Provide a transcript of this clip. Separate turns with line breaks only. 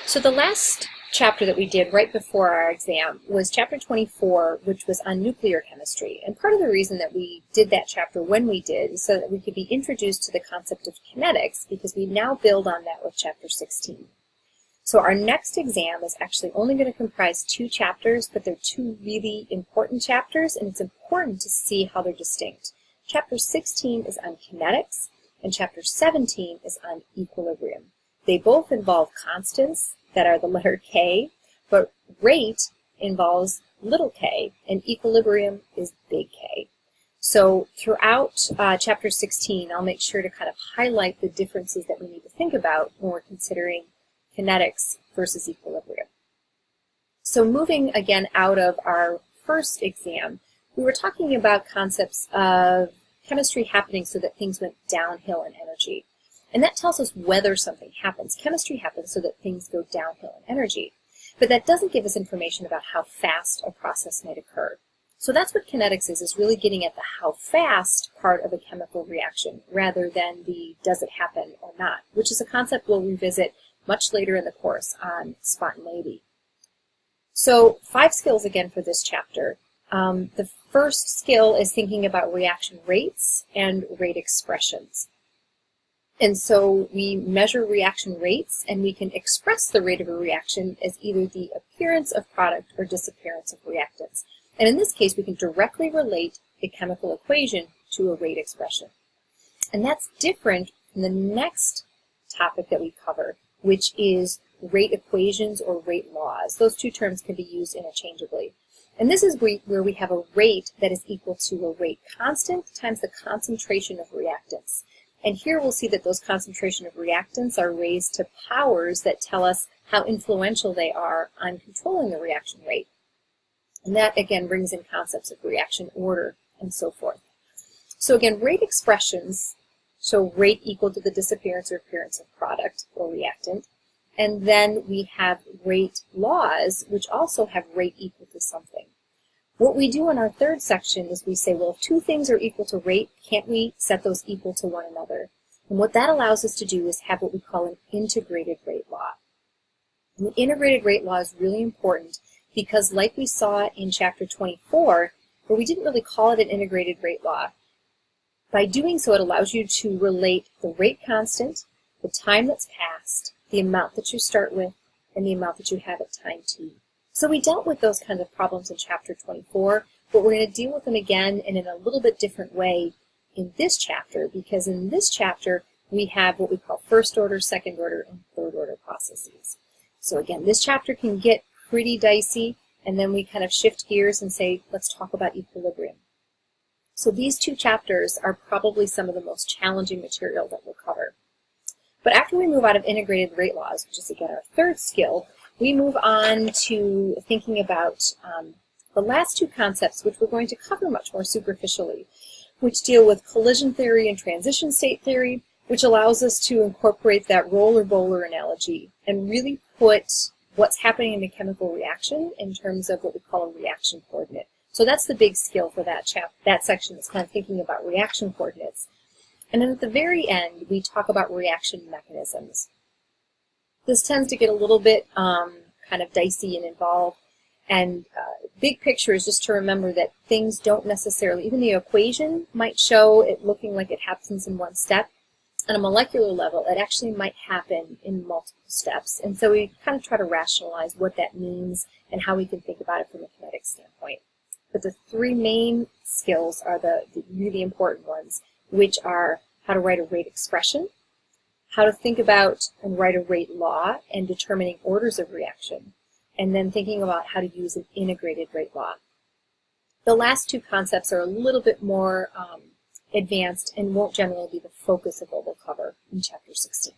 So the last chapter that we did right before our exam was chapter 24, which was on nuclear chemistry. And part of the reason that we did that chapter when we did is so that we could be introduced to the concept of kinetics, because we now build on that with chapter 16. So our next exam is actually only going to comprise 2 chapters, but they're 2 really important chapters, and it's important to see how they're distinct. Chapter 16 is on kinetics, and chapter 17 is on equilibrium. They both involve constants that are the letter K, but rate involves little k, and equilibrium is big K. So throughout chapter 16, I'll make sure to kind of highlight the differences that we need to think about when we're considering kinetics versus equilibrium. So moving again out of our first exam, we were talking about concepts of chemistry happening so that things went downhill in energy. And that tells us whether something happens. Chemistry happens so that things go downhill in energy. But that doesn't give us information about how fast a process might occur. So that's what kinetics is really getting at the how fast part of a chemical reaction rather than the does it happen or not, which is a concept we'll revisit much later in the course on spontaneity. So 5 skills again for this chapter. The first skill is thinking about reaction rates and rate expressions. And so we measure reaction rates, and we can express the rate of a reaction as either the appearance of product or disappearance of reactants. And in this case, we can directly relate the chemical equation to a rate expression. And that's different from the next topic that we cover, which is rate equations or rate laws. Those 2 terms can be used interchangeably. And this is where we have a rate that is equal to a rate constant times the concentration of reactants. And here we'll see that those concentration of reactants are raised to powers that tell us how influential they are on controlling the reaction rate. And that, again, brings in concepts of reaction order and so forth. So again, rate expressions show rate equal to the disappearance or appearance of product or reactant. And then we have rate laws, which also have rate equal to something. What we do in our third section is we say, well, if 2 things are equal to rate, can't we set those equal to one another? And what that allows us to do is have what we call an integrated rate law. And the integrated rate law is really important because, like we saw in chapter 24, where we didn't really call it an integrated rate law, by doing so it allows you to relate the rate constant, the time that's passed, the amount that you start with, and the amount that you have at time t. So we dealt with those kinds of problems in chapter 24, but we're going to deal with them again and in a little bit different way in this chapter, because in this chapter we have what we call first order, second order, and third order processes. So again, this chapter can get pretty dicey, and then we kind of shift gears and say, let's talk about equilibrium. So these 2 chapters are probably some of the most challenging material that we'll cover. But after we move out of integrated rate laws, which is again our third skill, we move on to thinking about the last 2 concepts, which we're going to cover much more superficially, which deal with collision theory and transition state theory, which allows us to incorporate that roller bowler analogy and really put what's happening in the chemical reaction in terms of what we call a reaction coordinate. So that's the big skill for that section, is kind of thinking about reaction coordinates. And then at the very end, we talk about reaction mechanisms. This tends to get a little bit kind of dicey and involved, and big picture is just to remember that things don't necessarily, even the equation might show it looking like it happens in one step. On a molecular level, it actually might happen in multiple steps, and so we kind of try to rationalize what that means and how we can think about it from a kinetic standpoint. But the 3 main skills are the really important ones, which are how to write a rate expression, how to think about and write a rate law and determining orders of reaction, and then thinking about how to use an integrated rate law. The last 2 concepts are a little bit more advanced and won't generally be the focus of what we'll cover in chapter 16.